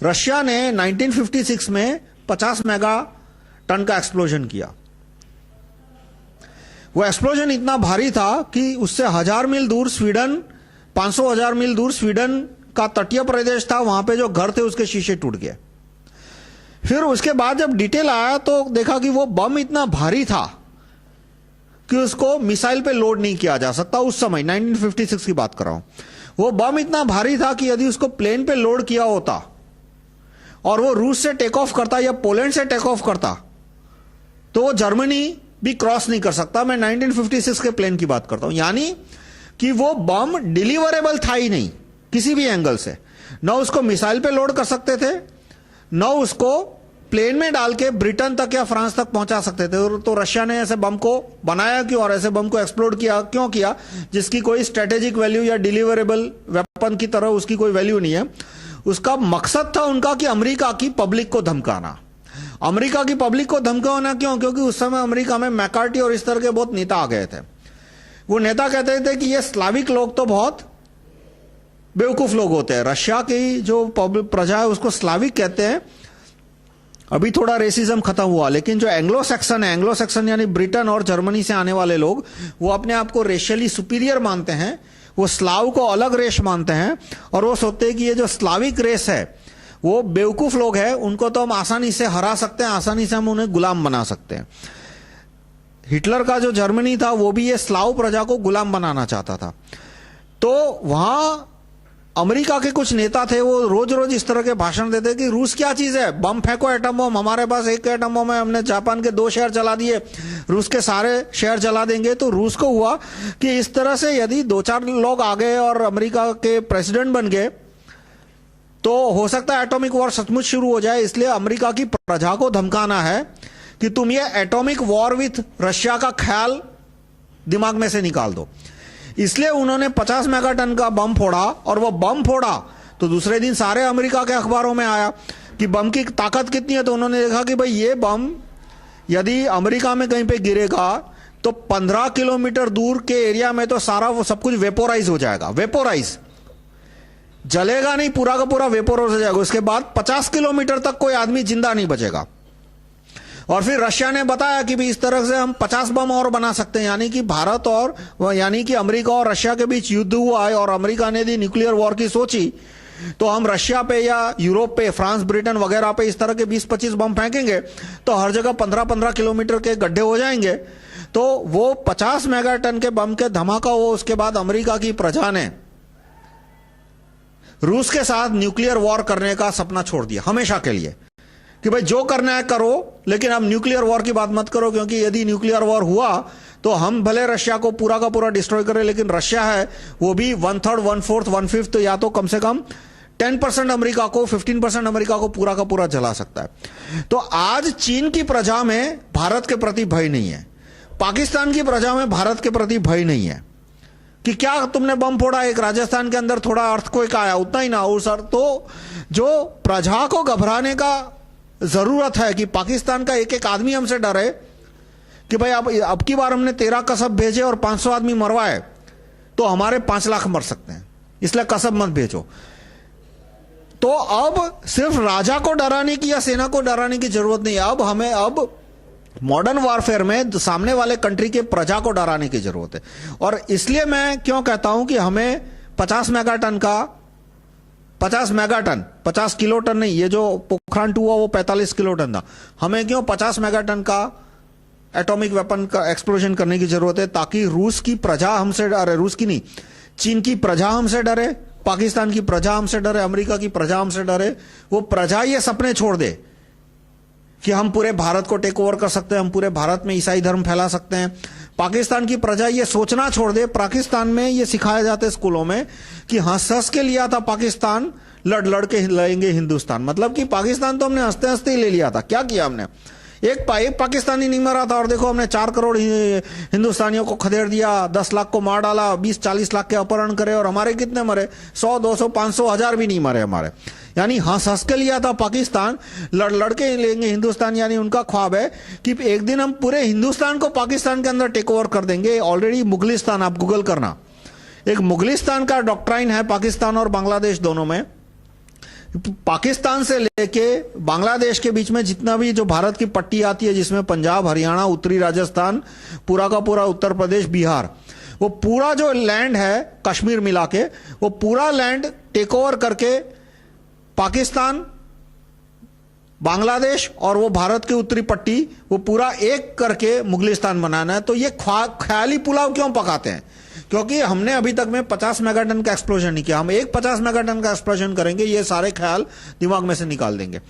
Russia ने 1956 में 50 mega ton का एक्सप्लोजन किया। वो एक्सप्लोजन इतना भारी था कि उससे 1000 मील दूर स्वीडन, 500,000 मील दूर स्वीडन का तटीय प्रदेश था, वहां पे जो घर थे उसके शीशे टूट गए। फिर उसके बाद जब डिटेल आया तो देखा कि वो बम इतना भारी था कि उसको मिसाइल पे लोड नहीं किया जा सकता। उस समय 1956 की बात कर रहा हूं। वो बम इतना भारी था कि यदि उसको प्लेन पे लोड किया होता और वो रूस से टेक ऑफ करता या पोलैंड से टेक ऑफ करता तो वो जर्मनी भी क्रॉस नहीं कर सकता। मैं 1956 के प्लेन की बात करता हूं। यानी कि वो बम डिलीवरेबल था ही नहीं किसी भी एंगल से। न उसको मिसाइल पे लोड कर सकते थे, न उसको प्लेन में डाल के ब्रिटेन तक या फ्रांस तक पहुंचा सकते थे। तो रशिया ने ऐसे बम को बनाया क्यों और ऐसे बम को एक्सप्लोड किया क्यों किया जिसकी कोई स्ट्रेटेजिक वैल्यू या डिलीवरेबल वेपन की तरह उसकी कोई वैल्यू नहीं है। उसका मकसद था उनका कि अमेरिका की पब्लिक को धमकाना। अमेरिका की पब्लिक को धमकाना क्यों? क्योंकि उस समय अमेरिका में मैकार्टी और इस तरह के बहुत नेता आ गए थे। वो नेता कहते थे कि ये स्लाविक लोग तो बहुत बेवकूफ लोग होते हैं। रशिया की जो प्रजा है उसको स्लाविक कहते हैं। अभी थोड़ा रेसिज्म खत्म हुआ, लेकिन जो एंग्लो सेक्शन है, एंग्लो सेक्शन यानी ब्रिटेन और जर्मनी से आने वाले लोग, वो अपने आप को रेशियली सुपीरियर मानते हैं। वो स्लाव को अलग रेस मानते हैं और वो सोचते हैं कि ये जो स्लाविक रेस है वो बेवकूफ लोग हैं, उनको तो हम आसानी से हरा सकते हैं, आसानी से हम उन्हें गुलाम बना सकते हैं। हिटलर का जो जर्मनी था वो भी ये स्लाव प्रजा को गुलाम बनाना चाहता था। तो वहां अमेरिका के कुछ नेता थे, वो रोज रोज इस तरह के भाषण देते कि रूस क्या चीज है, बम फेंको एटम बम, हमारे पास एक एटम बम है, हमने जापान के 2 शहर जला दिए, रूस के सारे शहर जला देंगे। तो रूस को हुआ कि इस तरह से यदि 2-4 लोग आ गए और अमेरिका के प्रेसिडेंट बन गए तो हो सकता है एटॉमिक वॉर सचमुच शुरू हो जाए। इसलिए अमेरिका की प्रजा को धमकाना है कि तुम ये एटॉमिक वॉर विथ रशिया का ख्याल दिमाग में से निकाल दो। इसलिए उन्होंने 50 मेगा टन का बम फोड़ा और वो बम फोड़ा तो दूसरे दिन सारे अमेरिका के अखबारों में आया कि बम की ताकत कितनी है। तो उन्होंने देखा कि भाई ये बम यदि अमेरिका में कहीं पे गिरेगा तो 15 किलोमीटर दूर के एरिया में तो सारा वो सब कुछ वेपोराइज हो जाएगा। वेपोराइज जलेगा नहीं, पूरा का पूरा वेपोराइज हो जाएगा। उसके बाद 50 किलोमीटर तक कोई आदमी जिंदा नहीं बचेगा। और फिर रशिया ने बताया कि भी इस तरह से हम 50 बम और बना सकते हैं। यानी कि भारत और यानी कि अमेरिका और रशिया के बीच युद्ध हुआ है और अमेरिका ने यदि न्यूक्लियर वॉर की सोची तो हम रशिया पे या यूरोप पे, फ्रांस, ब्रिटेन वगैरह पे इस तरह के 20-25 बम फेंकेंगे तो हर जगह 15-15 किलोमीटर के गड्ढे हो जाएंगे। तो वो 50 मेगा टन के बम के धमाका हो, उसके बाद अमेरिका की प्रजा ने रूस के साथ न्यूक्लियर वॉर करने का सपना छोड़ दिया हमेशा के लिए कि भाई जो करना है करो, लेकिन अब न्यूक्लियर वॉर की बात मत करो, क्योंकि यदि न्यूक्लियर वॉर हुआ तो हम भले रशिया को पूरा का पूरा डिस्ट्रॉय करें, लेकिन रशिया है वो भी 1/3, 1/4, 1/5 तो या तो कम से कम 10% अमेरिका को, 15% अमेरिका को पूरा का पूरा जला सकता है। तो आज चीन की प्रजा में भारत के प्रति भय नहीं है, पाकिस्तान की प्रजा में भारत के प्रति भय नहीं है कि क्या तुमने बम फोड़ा, एक राजस्थान के अंदर थोड़ा अर्थक्वेक आया, उतना ही ना हो सर। तो जो प्रजा को घबराने का जरूरत है कि पाकिस्तान का एक एक आदमी हमसे डरे कि भाई अब की बार हमने 13 कसब भेजे और 500 आदमी मरवाए तो हमारे 5 लाख मर सकते हैं, इसलिए कसब मत भेजो। तो अब सिर्फ राजा को डराने की या सेना को डराने की जरूरत नहीं है। अब हमें मॉडर्न वॉरफेयर में सामने वाले कंट्री के प्रजा को डराने की जरूरत है। और इसलिए मैं क्यों कहता हूं कि हमें 50 मेगा टन का 50 किलो टन नहीं, ये जो पोखरान 2 हुआ वो 45 किलो टन था, हमें क्यों 50 मेगा टन का एटॉमिक वेपन का एक्सप्लोजन करने की जरूरत है ताकि रूस की प्रजा हमसे डरे, रूस की नहीं, चीन की प्रजा हमसे डरे, पाकिस्तान की प्रजा हमसे डरे, अमेरिका की प्रजा हमसे डरे। वो प्रजा ये सपने छोड़ दे कि हम पूरे भारत को टेक ओवर कर सकते हैं, हम पूरे भारत में ईसाई धर्म फैला सकते हैं। पाकिस्तान की प्रजा ये सोचना छोड़ दे। पाकिस्तान में ये सिखाया जाता है स्कूलों में कि हंस के लिया था पाकिस्तान, लड़ के लेंगे हिंदुस्तान। मतलब कि पाकिस्तान तो हमने हंसते हंसते ही ले लिया था। क्या किया हमने? एक पाकिस्तानी नहीं मरा था और देखो हमने 4 करोड़ हिंदुस्तानियों को खदेड़ दिया, 10 लाख को मार डाला, 20-40 लाख के अपहरण करे और हमारे कितने मरे? 100, 200, 500, 1000 भी नहीं मरे हमारे। यानी हंस के लिया था पाकिस्तान, लड़ के लेंगे हिंदुस्तान। यानी उनका ख्वाब है कि एक दिन हम पूरे हिंदुस्तान को पाकिस्तान के अंदर टेक ओवर कर देंगे। ऑलरेडी मुगलिस्तान, आप गूगल करना, एक मुगलिस्तान का डॉक्ट्राइन है पाकिस्तान और बांग्लादेश दोनों में पाकिस्तान से लेके बांग्लादेश के बीच में जितना भी जो भारत की पट्टी आती है, जिसमें पंजाब, हरियाणा, उत्तरी राजस्थान, पूरा का पूरा उत्तर प्रदेश, बिहार, वो पूरा जो लैंड है, कश्मीर मिला के, वो पूरा लैंड टेक ओवर करके पाकिस्तान, बांग्लादेश और वो भारत की उत्तरी पट्टी, वो पूरा एक करके मुगलिस्तान बनाना है। तो ये ख्याली पुलाव क्यों पकाते हैं? क्योंकि हमने अभी तक में 50 मेगाटन का एक्सप्लोजन नहीं किया। हम एक 50 मेगाटन का एक्सप्लोजन करेंगे, ये सारे ख्याल दिमाग में से निकाल देंगे।